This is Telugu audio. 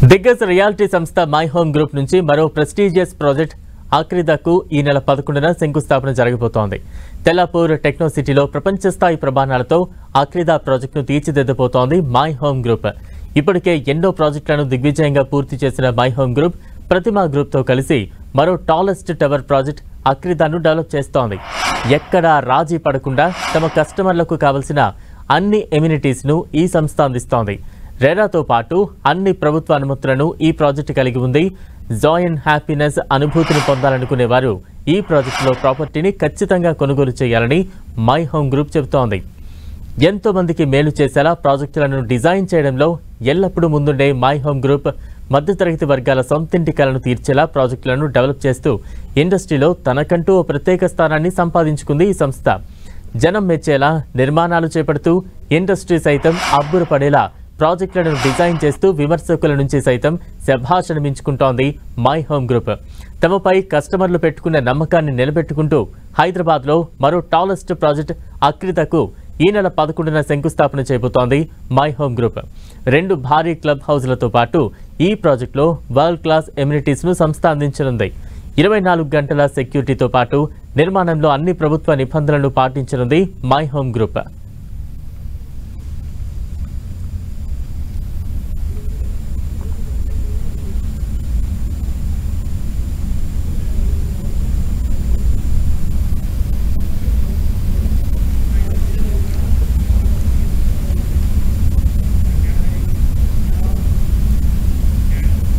దిగ్గజ రియాలిటీ సంస్థ మై హోమ్ గ్రూప్ నుంచి మరో ప్రెస్టీజియస్ ప్రాజెక్ట్ ఆక్రిదాకు ఈ నెల 11న శంకుస్థాపన జరగబోతోంది. తెల్లాపూర్ టెక్నో సిటీలో ప్రపంచ స్థాయి ప్రమాణాలతో ఆక్రిదా ప్రాజెక్టును తీర్చిదిద్దబోతోంది మై హోమ్ గ్రూప్. ఇప్పటికే ఎన్నో ప్రాజెక్టులను దిగ్విజయంగా పూర్తి చేసిన మై హోమ్ గ్రూప్ ప్రతిమా గ్రూప్తో కలిసి మరో టాలెస్ట్ టవర్ ప్రాజెక్ట్ ఆక్రిదాను డెవలప్ చేస్తోంది. ఎక్కడా రాజీ పడకుండా తమ కస్టమర్లకు కావలసిన అన్ని ఎమ్యూనిటీస్ను ఈ సంస్థ అందిస్తోంది. రెరాతో పాటు అన్ని ప్రభుత్వ అనుమతులను ఈ ప్రాజెక్టు కలిగి ఉంది. జాయ్ అండ్ హ్యాపీనెస్ అనుభూతిని పొందాలనుకునే వారు ఈ ప్రాజెక్టులో ప్రాపర్టీని ఖచ్చితంగా కొనుగోలు చేయాలని మై హోమ్ గ్రూప్ చెబుతోంది. ఎంతో మందికి మేలు చేసేలా ప్రాజెక్టులను డిజైన్ చేయడంలో ఎల్లప్పుడూ ముందుండే మై హోమ్ గ్రూప్ మధ్యతరగతి వర్గాల సొంతింటి కలను తీర్చేలా ప్రాజెక్టులను డెవలప్ చేస్తూ ఇండస్ట్రీలో తనకంటూ ఓ ప్రత్యేక స్థానాన్ని సంపాదించుకుంది ఈ సంస్థ. జనం మెచ్చేలా నిర్మాణాలు చేపడుతూ ఇండస్ట్రీ సైతం అబ్బురపడేలా ప్రాజెక్టులను డిజైన్ చేస్తూ విమర్శకుల నుంచి సైతం శభాష్ అనిపించుకుంటోంది మై హోమ్ గ్రూప్. తమపై కస్టమర్లు పెట్టుకున్న నమ్మకాన్ని నిలబెట్టుకుంటూ హైదరాబాద్లో మరో టాలెస్ట్ ప్రాజెక్ట్ ఆక్రిదాకు ఈ నెల 11న శంకుస్థాపన చేయబోతోంది మై హోమ్ గ్రూప్. 2 భారీ క్లబ్ హౌస్లతో పాటు ఈ ప్రాజెక్టులో వరల్డ్ క్లాస్ ఎమ్యూనిటీస్ను సంస్థ అందించనుంది. 24 గంటల సెక్యూరిటీతో పాటు నిర్మాణంలో అన్ని ప్రభుత్వ నిబంధనలను పాటించనుంది మై హోమ్ గ్రూప్.